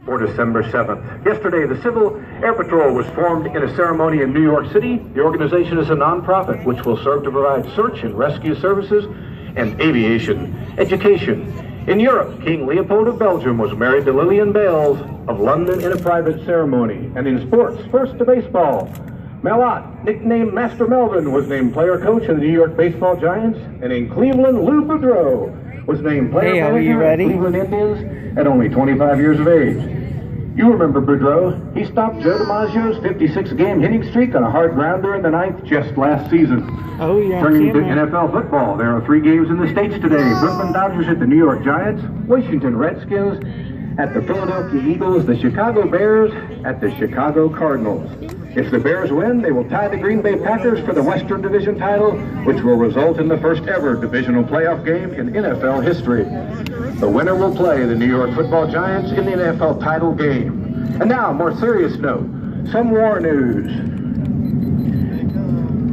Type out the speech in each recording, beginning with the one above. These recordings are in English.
For December 7th. Yesterday, the Civil Air Patrol was formed in a ceremony in New York City. The organization is a nonprofit which will serve to provide search and rescue services and aviation education. In Europe, King Leopold of Belgium was married to Lillian Bales of London in a private ceremony. And in sports, first to baseball. Mel Ott, nicknamed Master Melvin, was named player coach of the New York Baseball Giants. And in Cleveland, Lou Boudreau was named player manager of the Cleveland Indians at only 25 years of age. You remember Boudreau. He stopped Joe DiMaggio's 56-game hitting streak on a hard grounder in the ninth just last season. Oh, yeah. Turning to NFL football, there are 3 games in the States today. Brooklyn Dodgers at the New York Giants, Washington Redskins at the Philadelphia Eagles, the Chicago Bears at the Chicago Cardinals. If the Bears win, they will tie the Green Bay Packers for the Western Division title, which will result in the first ever divisional playoff game in NFL history. The winner will play the New York Football Giants in the NFL title game. And now, more serious note, some war news.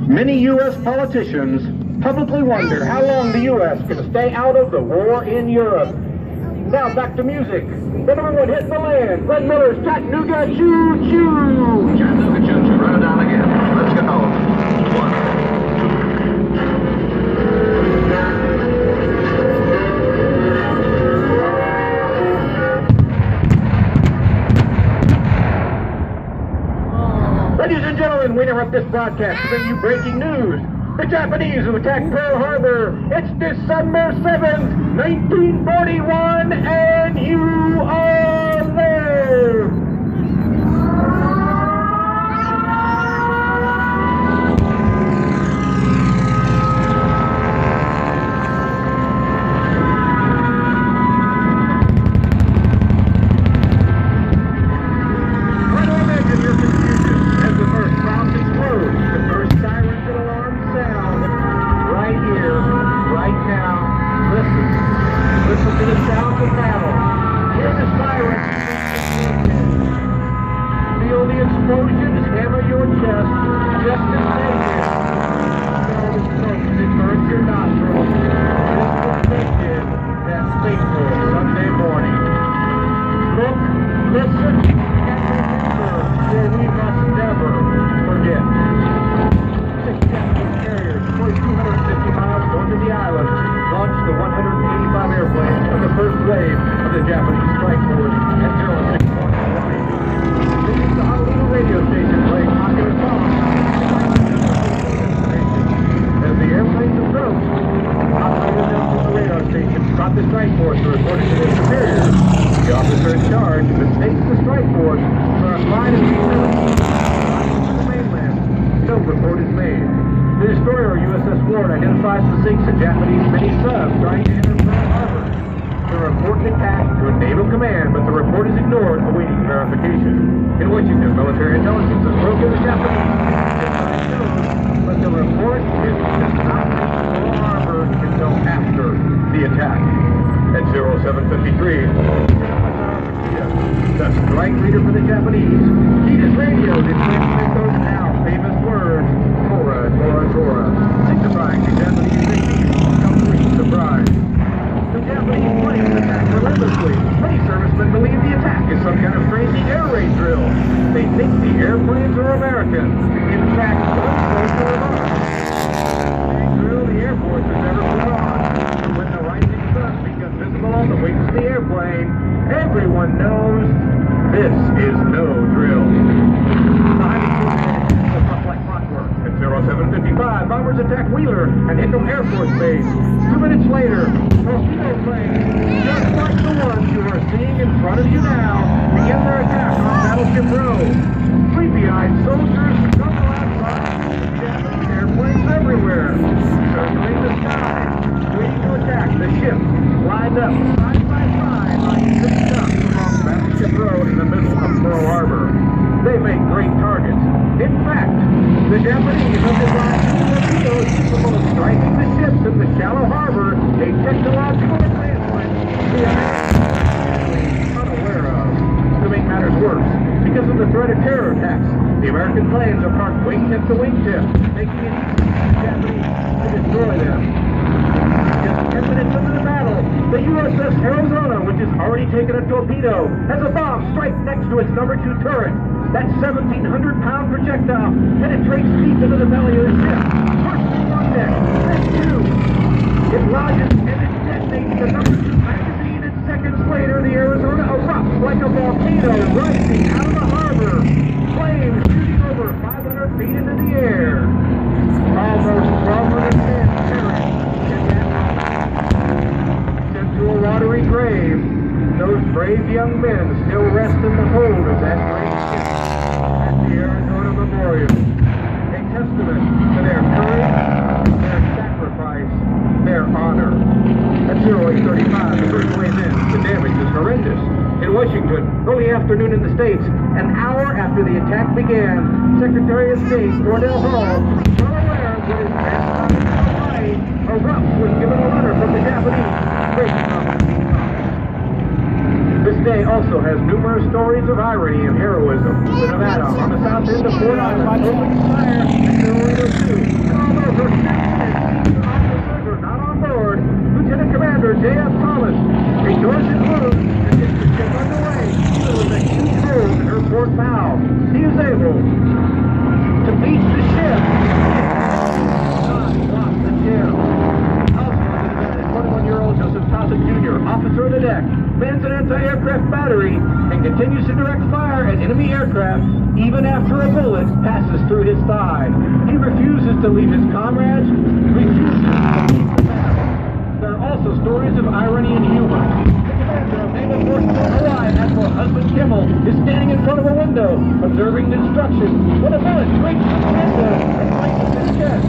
Many U.S. politicians publicly wonder how long the U.S. can stay out of the war in Europe. Now back to music. The number 1 hit in the land, Glenn Miller's Chattanooga Choo Choo. Chattanooga Choo Choo, run it down again. Let's go. 1. Ladies and gentlemen, we interrupt this broadcast to bring you breaking news. The Japanese have attacked Pearl Harbor. It's December 7th, 1941, and you are there. Try to imagine your confusion as the first bombs explode, the first sirens and alarms sound. Right here, right now. Listen to the sounds of battle. Hear the sirens. Feel the explosions hammer your chest. Just as they did. Smell the smoke that burns your nostrils. Just as they did that fateful Sunday morning. Look, listen, and remember, for we must never forget. 6 Japanese carriers, 250 miles north of the island, launched the 185 airplanes of the first wave of the Japanese strike force at 0641. This is the Honolulu radio station playing popular songs. As the airplanes approached, operators on the radar station stopped the strike force to report it to their superiors. The officer in charge mistakes the strike force for a flight of the mainland. No report is made. The destroyer USS Ward identifies and sinks a Japanese mini-sub trying to enter Pearl Harbor. The report attached to a naval command, but the report is ignored, awaiting verification. In Washington, military intelligence has broken the Japanese, but the report is not reach Pearl Harbor until after the attack. At 0753, the strike leader for the Japanese, Kida's radio did transmit those now famous words, Tora, Tora, Tora, signifying the Japanese complete surprise. The Japanese planes attacked relentlessly. Many servicemen believe the attack is some kind of crazy air raid drill. They think the airplanes are American. In fact, one planes are American. Drill the Air Force has never put on. When the rising sun becomes visible on the wings of the airplane, everyone knows this is no drill. Like clockwork. At 0755, bombers attack Wheeler and Hickam Air Force Base. 2 minutes later, torpedo planes, just like the ones you are seeing in front of you now, begin their attack on Battleship Row. Sleepy-eyed soldiers stumble outside, Japanese airplanes everywhere, circling the sky, waiting to attack. The ships lined up side by side like 6 ducks along Battleship Row in the middle of Pearl Harbor. They make great targets. In fact, the Japanese have designed torpedoes capable of striking the ships in the shallow harbor, a technological advancement the Americans are unaware of. To make matters worse, because of the threat of terror attacks, the American planes are parked wingtip to wingtip, making it easy for the Japanese to destroy them. Just 10 minutes into the battle, the The USS Arizona, which has already taken a torpedo, has a bomb strike next to its number 2 turret. That 1,700-pound projectile penetrates deep into the belly of the ship. First thing on deck, then 2. It lodges and it detonates the number 2 magazine, and seconds later, the Arizona erupts like a volcano rising out of the harbor. Flames shooting over 500 feet into the air. Almost 1,200 men perished in that sent to a watery grave. Those brave young men still rest in the hold of that great ship at the Arizona Memorial. A testament to their courage, their sacrifice, their honor. At 08:35, the first wave ends. The damage is horrendous. In Washington, early afternoon in the States, an hour after the attack began, Secretary of State Cordell Hull, well aware of what his grandson in Hawaii erupts when given a letter from the Japanese. This day also has numerous stories of irony and heroism. The Nevada, on the south end of Fort Island, opened fire at 08:02. And although her captain officers are not on board, Lieutenant Commander J.F. Thomas ignores his wounds and gets the ship underway, even with a huge hole in her port bow. He is able to beat the ship. Not drop the gem. Also on the event is 21-year-old Joseph Tossick Jr., officer of the deck, mans an anti-aircraft battery, and continues to direct fire at enemy aircraft even after a bullet passes through his thigh. He refuses to leave his comrades, refuses to leave the battle. There are also stories of irony and humor. The commander of Naval Forces on Hawaii, Admiral Husband Kimmel, is standing in front of a window, observing destruction, when a bullet breaks through the window and slices his chest.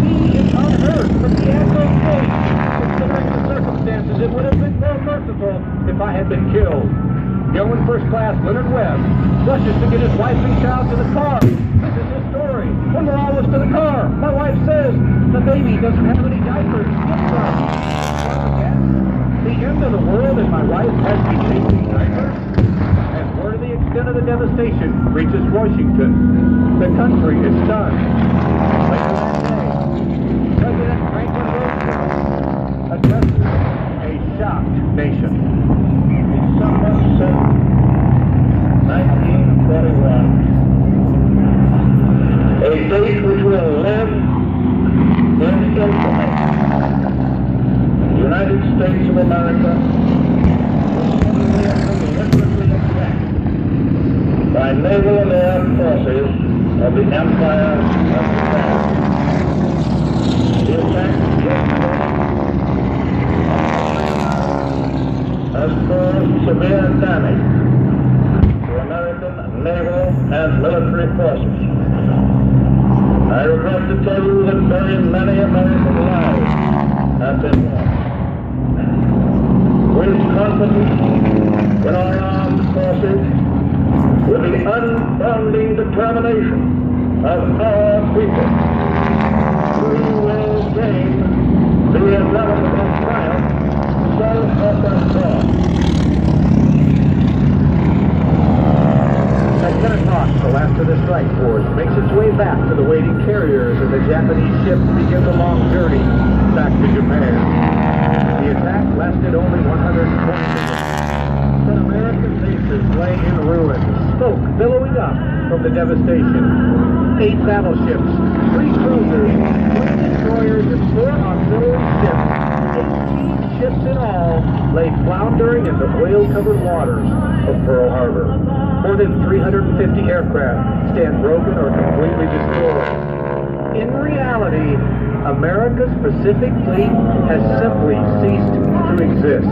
He is unhurt, but the admiral thinks, considering the circumstances, it would have been more merciful if I had been killed. Yeoman First Class Leonard Webb rushes to get his wife and child to the car. This is his story. When we're almost to the car, my wife says, the baby doesn't have any diapers. Get some. The end of the world and my wife has to be changing diapers? As word of the extent of the devastation reaches Washington, the country is stunned. Later that day, President Franklin Roosevelt addresses a shocked nation. December 6, 1941. A date which will live in infamy. The United States of America was suddenly and deliberately attacked by naval and air forces of the Empire of Japan. The attack yesterday has caused severe damage to American naval and military forces. I regret to tell you that very many American lives have been lost. With confidence in our armed forces, with the unbounding determination of our people, we will gain the inevitable triumph so often lost. At 10 o'clock, the last of the strike force makes its way back to the waiting carriers as the Japanese ships begin the long journey back to Japan. The attack lasted only 120 minutes. But American bases lay in ruins, smoke billowing up from the devastation. 8 battleships, 3 cruisers, 3 destroyers, and 4 auxiliary ships, 18 ships in all, lay floundering in the oil-covered waters of Pearl Harbor. More than 350 aircraft stand broken or completely destroyed. In reality, America's Pacific Fleet has simply ceased to exist.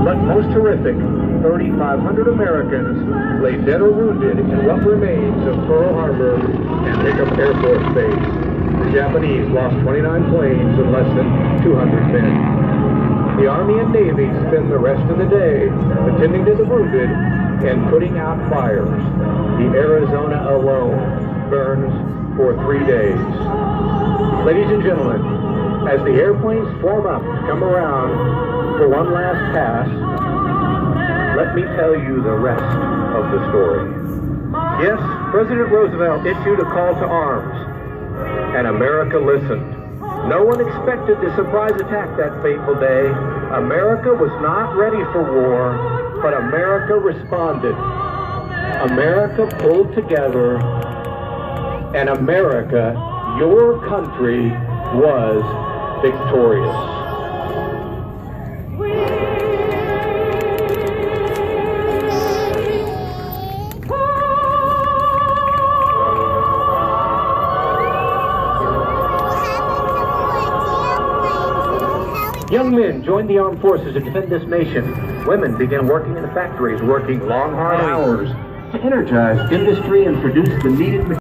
But most horrific, 3,500 Americans lay dead or wounded in what remains of Pearl Harbor and Hickam Air Force Base. The Japanese lost 29 planes and less than 200 men. The Army and Navy spend the rest of the day attending to the wounded and putting out fires. The Arizona alone burns for 3 days. Ladies and gentlemen, as the airplanes form up to come around for one last pass, let me tell you the rest of the story. Yes, President Roosevelt issued a call to arms, and America listened. No one expected the surprise attack that fateful day, America was not ready for war, but America responded. America pulled together, and America, your country, was victorious. Young men join the armed forces to defend this nation. Women begin working in the factories, working long, hard hours to energize industry and produce the needed materials.